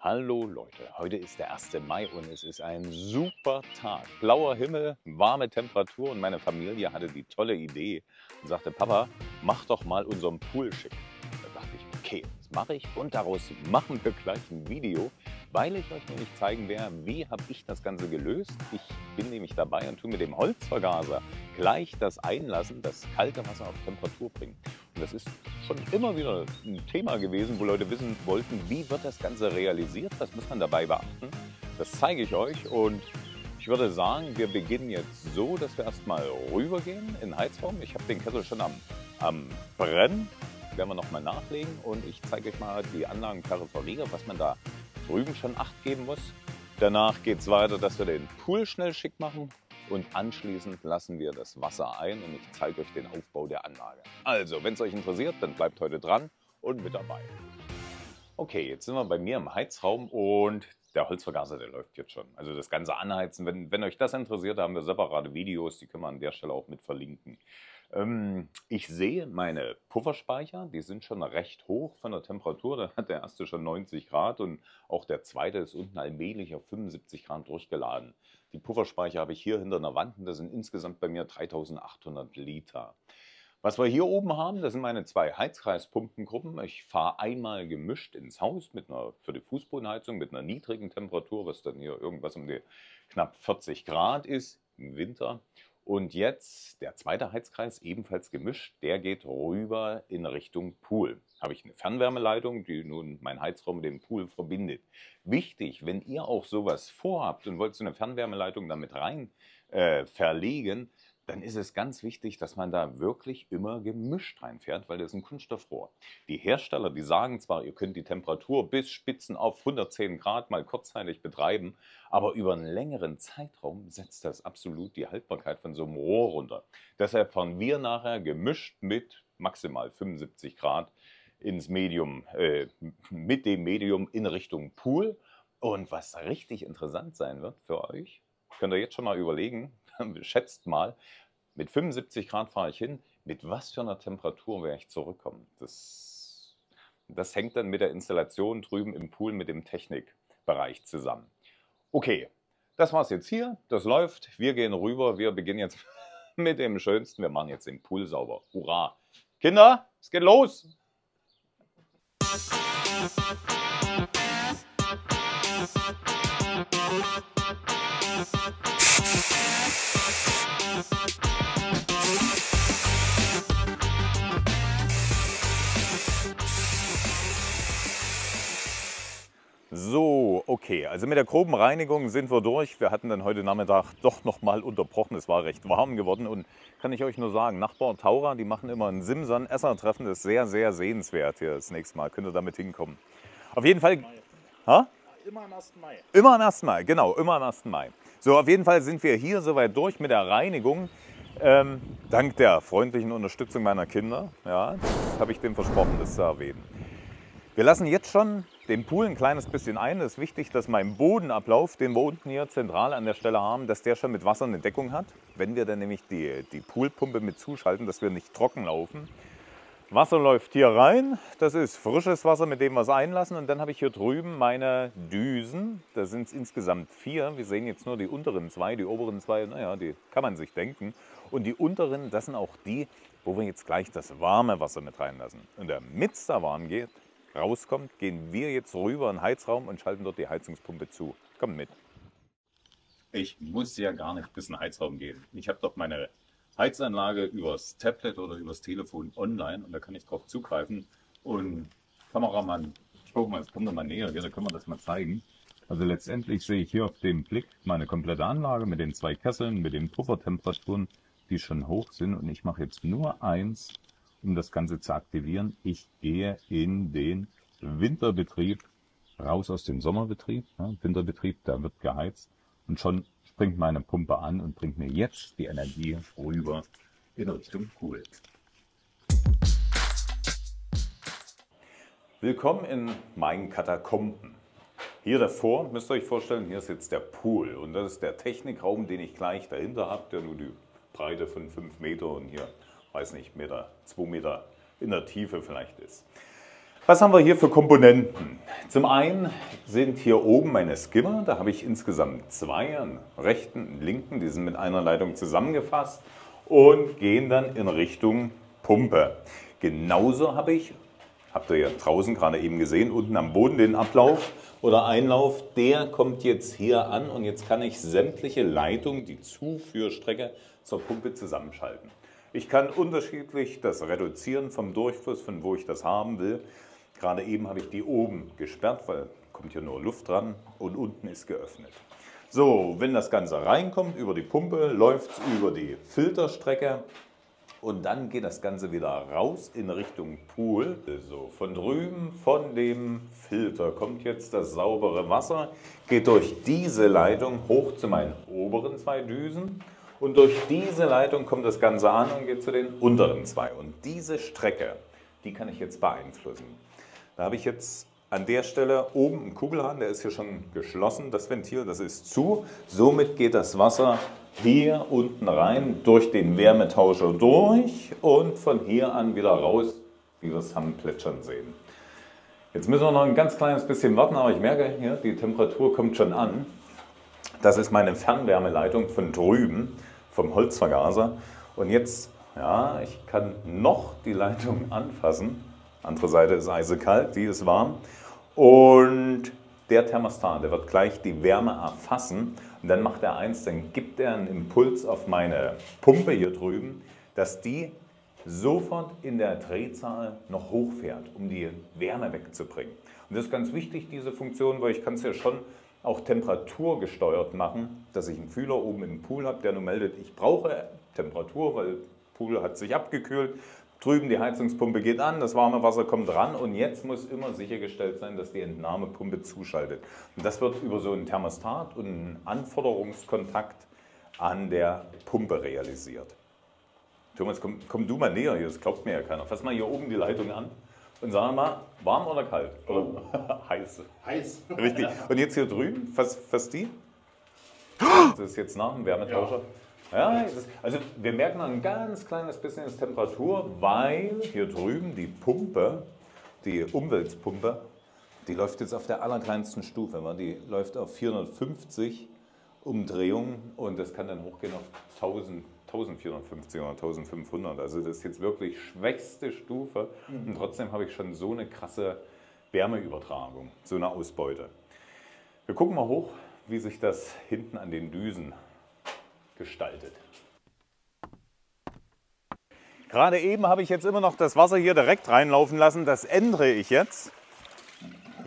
Hallo Leute, heute ist der 1. Mai und es ist ein super Tag. Blauer Himmel, warme Temperatur und meine Familie hatte die tolle Idee und sagte, Papa, mach doch mal unseren Pool schick. Da dachte ich, okay, das mache ich und daraus machen wir gleich ein Video, weil ich euch nämlich zeigen werde, wie habe ich das Ganze gelöst. Ich bin nämlich dabei und tue mit dem Holzvergaser gleich das Einlassen, das kalte Wasser auf Temperatur bringen. Und das ist schon immer wieder ein Thema gewesen, wo Leute wissen wollten, wie wird das Ganze realisiert, was muss man dabei beachten. Das zeige ich euch und ich würde sagen, wir beginnen jetzt so, dass wir erstmal rübergehen in den Heizraum. Ich habe den Kessel schon am Brennen, werden wir nochmal nachlegen und ich zeige euch mal die Anlagenperipherie, was man da drüben schon Acht geben muss. Danach geht es weiter, dass wir den Pool schnell schick machen. Und anschließend lassen wir das Wasser ein und ich zeige euch den Aufbau der Anlage. Also, wenn es euch interessiert, dann bleibt heute dran und mit dabei. Okay, jetzt sind wir bei mir im Heizraum und der Holzvergaser, der läuft jetzt schon. Also das ganze Anheizen, wenn euch das interessiert, da haben wir separate Videos, die können wir an der Stelle auch mit verlinken. Ich sehe meine Pufferspeicher, die sind schon recht hoch von der Temperatur. Da hat der erste schon 90 Grad und auch der zweite ist unten allmählich auf 75 Grad durchgeladen. Die Pufferspeicher habe ich hier hinter einer Wand und das sind insgesamt bei mir 3800 Liter. Was wir hier oben haben, das sind meine zwei Heizkreispumpengruppen. Ich fahre einmal gemischt ins Haus für die Fußbodenheizung mit einer niedrigen Temperatur, was dann hier irgendwas um die knapp 40 Grad ist im Winter. Und jetzt der zweite Heizkreis, ebenfalls gemischt, der geht rüber in Richtung Pool. Habe ich eine Fernwärmeleitung, die nun meinen Heizraum mit dem Pool verbindet. Wichtig, wenn ihr auch sowas vorhabt und wollt so eine Fernwärmeleitung damit rein verlegen, dann ist es ganz wichtig, dass man da wirklich immer gemischt reinfährt, weil das ist ein Kunststoffrohr. Die Hersteller, die sagen zwar, ihr könnt die Temperatur bis Spitzen auf 110 Grad mal kurzzeitig betreiben, aber über einen längeren Zeitraum setzt das absolut die Haltbarkeit von so einem Rohr runter. Deshalb fahren wir nachher gemischt mit maximal 75 Grad ins Medium, mit dem Medium in Richtung Pool. Und was richtig interessant sein wird für euch, könnt ihr jetzt schon mal überlegen, schätzt mal, mit 75 Grad fahre ich hin, mit was für einer Temperatur werde ich zurückkommen. Das hängt dann mit der Installation drüben im Pool mit dem Technikbereich zusammen. Okay, das war's jetzt hier, das läuft, wir gehen rüber, wir beginnen jetzt mit dem Schönsten, wir machen jetzt den Pool sauber. Hurra! Kinder, es geht los! So, okay, also mit der groben Reinigung sind wir durch. Wir hatten dann heute Nachmittag doch noch mal unterbrochen. Es war recht warm geworden und kann ich euch nur sagen, Nachbar Taura, die machen immer ein Simson-Esser-Treffen. Das ist sehr, sehr sehenswert hier das nächste Mal. Könnt ihr damit hinkommen. Auf jeden Fall... Ha? Immer am 1. Mai. Immer am 1. Mai, genau, immer am 1. Mai. So, auf jeden Fall sind wir hier soweit durch mit der Reinigung. Dank der freundlichen Unterstützung meiner Kinder. Ja, das habe ich dem versprochen, das zu erwähnen. Wir lassen jetzt schon den Pool ein kleines bisschen ein. Es ist wichtig, dass mein Bodenablauf, den wir unten hier zentral an der Stelle haben, dass der schon mit Wasser eine Deckung hat. Wenn wir dann nämlich die Poolpumpe mit zuschalten, dass wir nicht trocken laufen. Wasser läuft hier rein. Das ist frisches Wasser, mit dem wir es einlassen. Und dann habe ich hier drüben meine Düsen. Da sind es insgesamt 4. Wir sehen jetzt nur die unteren 2. Die oberen 2, naja, die kann man sich denken. Und die unteren, das sind auch die, wo wir jetzt gleich das warme Wasser mit reinlassen. Und damit es da warm geht, rauskommt, gehen wir jetzt rüber in den Heizraum und schalten dort die Heizungspumpe zu. Kommt mit. Ich muss ja gar nicht bis in den Heizraum gehen. Ich habe doch meine Heizanlage übers Tablet oder übers Telefon online und da kann ich drauf zugreifen. Und Kameramann, ich gucke mal, jetzt kommt noch mal näher, da können wir das mal zeigen. Also letztendlich sehe ich hier auf dem Blick meine komplette Anlage mit den 2 Kesseln, mit den Puffertemperaturen, die schon hoch sind. Und ich mache jetzt nur eins, um das Ganze zu aktivieren. Ich gehe in den Winterbetrieb, raus aus dem Sommerbetrieb. Ja, Winterbetrieb, da wird geheizt und schon springt meine Pumpe an und bringt mir jetzt die Energie rüber in Richtung Pool. Willkommen in meinen Katakomben. Hier davor, müsst ihr euch vorstellen, hier ist jetzt der Pool und das ist der Technikraum, den ich gleich dahinter habe, der nur die Breite von 5 Meter und hier, weiß nicht, 2 Meter in der Tiefe vielleicht ist. Was haben wir hier für Komponenten? Zum einen sind hier oben meine Skimmer, da habe ich insgesamt zwei, einen rechten, einen linken, die sind mit einer Leitung zusammengefasst und gehen dann in Richtung Pumpe. Genauso habe ich, habt ihr ja draußen gerade eben gesehen, unten am Boden den Ablauf oder Einlauf, der kommt jetzt hier an und jetzt kann ich sämtliche Leitungen, die Zuführstrecke zur Pumpe zusammenschalten. Ich kann unterschiedlich das reduzieren vom Durchfluss, von wo ich das haben will. Gerade eben habe ich die oben gesperrt, weil kommt hier nur Luft dran und unten ist geöffnet. So, wenn das Ganze reinkommt über die Pumpe, läuft es über die Filterstrecke und dann geht das Ganze wieder raus in Richtung Pool. So, von drüben, von dem Filter kommt jetzt das saubere Wasser, geht durch diese Leitung hoch zu meinen oberen zwei Düsen und durch diese Leitung kommt das Ganze an und geht zu den unteren zwei. Und diese Strecke, die kann ich jetzt beeinflussen. Da habe ich jetzt an der Stelle oben einen Kugelhahn, der ist hier schon geschlossen, das Ventil, das ist zu. Somit geht das Wasser hier unten rein, durch den Wärmetauscher durch und von hier an wieder raus, wie wir es haben plätschern sehen. Jetzt müssen wir noch ein ganz kleines bisschen warten, aber ich merke hier, die Temperatur kommt schon an. Das ist meine Fernwärmeleitung von drüben, vom Holzvergaser. Und jetzt, ja, ich kann noch die Leitung anfassen. Andere Seite ist eisekalt, die ist warm. Und der Thermostat, der wird gleich die Wärme erfassen. Und dann macht er eins, dann gibt er einen Impuls auf meine Pumpe hier drüben, dass die sofort in der Drehzahl noch hochfährt, um die Wärme wegzubringen. Und das ist ganz wichtig, diese Funktion, weil ich kann es ja schon auch temperaturgesteuert machen, dass ich einen Fühler oben im Pool habe, der nur meldet, ich brauche Temperatur, weil der Pool hat sich abgekühlt. Drüben die Heizungspumpe geht an, das warme Wasser kommt ran und jetzt muss immer sichergestellt sein, dass die Entnahmepumpe zuschaltet. Und das wird über so einen Thermostat und einen Anforderungskontakt an der Pumpe realisiert. Thomas, komm du mal näher hier, das glaubt mir ja keiner. Fass mal hier oben die Leitung an und sag mal, warm oder kalt? Oder heiß? Heiß. Richtig. Und jetzt hier drüben, fass die. Das ist jetzt nach dem Wärmetauscher. Ja. Ja, also wir merken noch ein ganz kleines bisschen die Temperatur, weil hier drüben die Pumpe, die Umweltpumpe, die läuft jetzt auf der allerkleinsten Stufe. Die läuft auf 450 Umdrehungen und das kann dann hochgehen auf 1450 oder 1500. Also das ist jetzt wirklich schwächste Stufe und trotzdem habe ich schon so eine krasse Wärmeübertragung, so eine Ausbeute. Wir gucken mal hoch, wie sich das hinten an den Düsen gestaltet. Gerade eben habe ich jetzt immer noch das Wasser hier direkt reinlaufen lassen. Das ändere ich jetzt.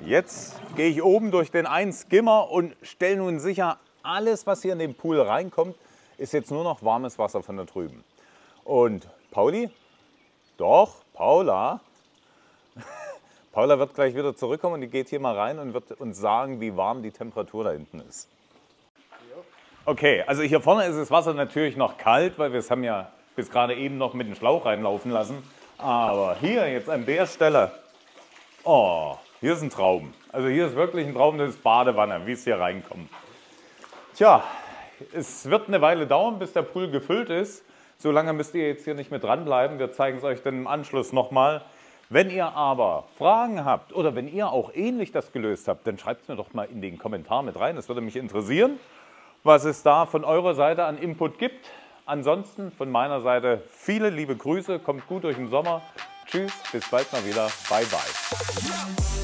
Jetzt gehe ich oben durch den einen Skimmer und stelle nun sicher, alles, was hier in den Pool reinkommt, ist jetzt nur noch warmes Wasser von da drüben. Und Pauli? Doch, Paula. Paula wird gleich wieder zurückkommen und die geht hier mal rein und wird uns sagen, wie warm die Temperatur da hinten ist. Okay, also hier vorne ist das Wasser natürlich noch kalt, weil wir es haben ja bis gerade eben noch mit dem Schlauch reinlaufen lassen. Aber hier jetzt an der Stelle, oh, hier ist ein Traum. Also hier ist wirklich ein Traum, das ist Badewanne, wie es hier reinkommt. Tja, es wird eine Weile dauern, bis der Pool gefüllt ist. So lange müsst ihr jetzt hier nicht mit dranbleiben. Wir zeigen es euch dann im Anschluss nochmal. Wenn ihr aber Fragen habt oder wenn ihr auch ähnlich das gelöst habt, dann schreibt es mir doch mal in den Kommentar mit rein. Das würde mich interessieren, was es da von eurer Seite an Input gibt. Ansonsten von meiner Seite viele liebe Grüße, kommt gut durch den Sommer. Tschüss, bis bald mal wieder. Bye, bye.